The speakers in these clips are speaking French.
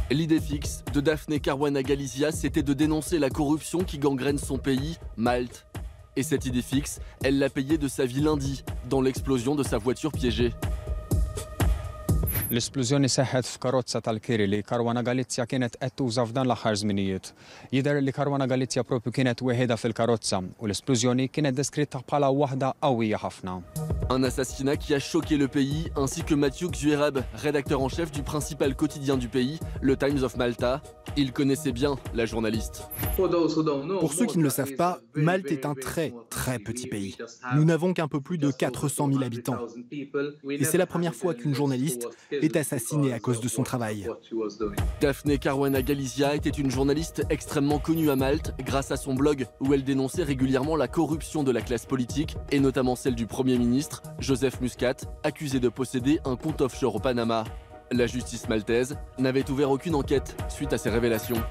L'idée fixe de Daphne Caruana Galizia, c'était de dénoncer la corruption qui gangrène son pays, Malte. Et cette idée fixe, elle l'a payée de sa vie lundi, dans l'explosion de sa voiture piégée. L-esplużjoni seħħet f'karozza tal-kiri li Caruana Galizia kienet qed tuża f'dan l-aħħar żminijiet. Jidher li Caruana Galizia propju kienet weħeda fil-karozza u l-esplużjoni kienet deskritta bħala waħda qawwija ħafna. Un assassinat qui a choqué le pays, ainsi que Matthew Xuereb, rédacteur en chef du principal quotidien du pays, le Times of Malta. Il connaissait bien la journaliste. Pour ceux qui ne le savent pas, Malte est un très petit pays. Nous n'avons qu'un peu plus de 400 000 habitants. Et c'est la première fois qu'une journaliste est assassinée à cause de son travail. Daphne Caruana Galizia était une journaliste extrêmement connue à Malte grâce à son blog où elle dénonçait régulièrement la corruption de la classe politique et notamment celle du Premier ministre, Joseph Muscat, accusé de posséder un compte offshore au Panama. La justice maltaise n'avait ouvert aucune enquête suite à ces révélations.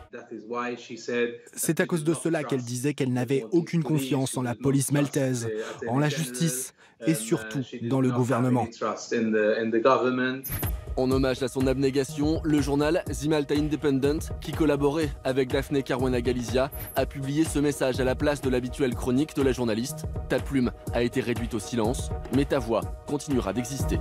C'est à cause de cela qu'elle disait qu'elle n'avait aucune confiance en la police maltaise, en la justice et surtout dans le gouvernement. En hommage à son abnégation, le journal The Malta Independent, qui collaborait avec Daphne Caruana Galizia, a publié ce message à la place de l'habituelle chronique de la journaliste. Ta plume a été réduite au silence, mais ta voix continuera d'exister.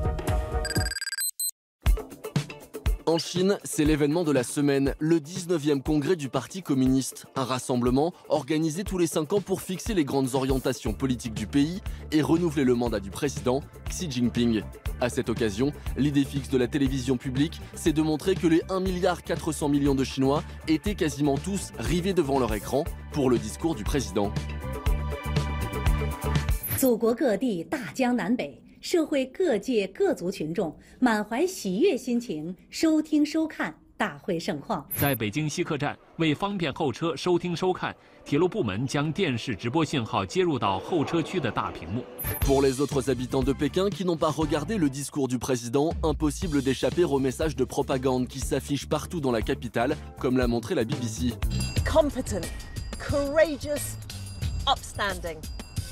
En Chine, c'est l'événement de la semaine, le 19e congrès du Parti communiste. Un rassemblement organisé tous les 5 ans pour fixer les grandes orientations politiques du pays et renouveler le mandat du président Xi Jinping. À cette occasion, l'idée fixe de la télévision publique, c'est de montrer que les 1,4 milliard de Chinois étaient quasiment tous rivés devant leur écran pour le discours du président. 祖国各地大江南北，社会各界各族群众满怀喜悦心情收听收看大会盛况。在北京西客站，为方便候车收听收看，铁路部门将电视直播信号接入到候车区的大屏幕。 Pour les autres habitants de Pékin qui n'ont pas regardé le discours du président, impossible d'échapper aux messages de propagande qui s'affichent partout dans la capitale, comme l'a montré la BBC. Competent, courageous, upstanding.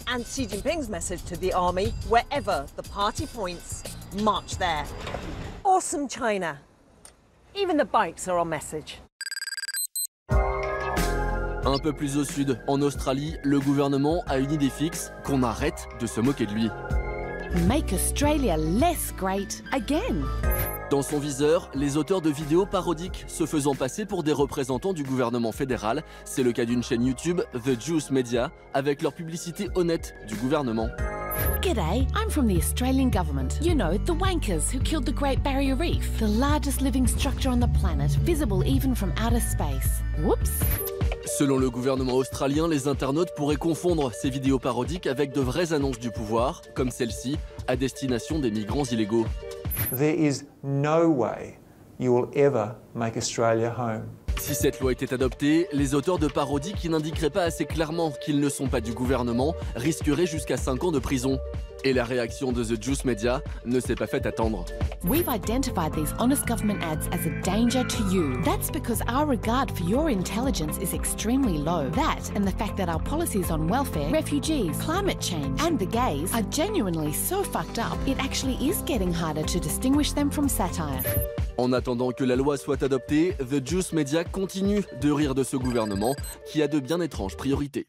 And Xi Jinping's message to the army, wherever the party points, march there. Awesome China. Even the bikes are on message. Un peu plus au sud, en Australie, le gouvernement a une idée fixe, qu'on arrête de se moquer de lui. Make Australia less great again. Dans son viseur, les auteurs de vidéos parodiques se faisant passer pour des représentants du gouvernement fédéral. C'est le cas d'une chaîne YouTube, The Juice Media, avec leur publicité honnête du gouvernement. G'day, I'm from the Australian government. You know, the wankers who killed the Great Barrier Reef, the largest living structure on the planet, visible even from outer space. Whoops. Selon le gouvernement australien, les internautes pourraient confondre ces vidéos parodiques avec de vraies annonces du pouvoir, comme celle-ci, à destination des migrants illégaux. There is no way you will ever make Australia home. Si cette loi était adoptée, les auteurs de parodies qui n'indiqueraient pas assez clairement qu'ils ne sont pas du gouvernement risqueraient jusqu'à 5 ans de prison. Et la réaction de The Juice Media ne s'est pas fait attendre. We've identified these honest government ads as a danger to you. That's because our regard for your intelligence is extremely low. That and the fact that our policies on welfare, refugees, climate change and the gays are genuinely so fucked up, it actually is getting harder to distinguish them from satire. En attendant que la loi soit adoptée, The Juice Media continue de rire de ce gouvernement qui a de bien étranges priorités.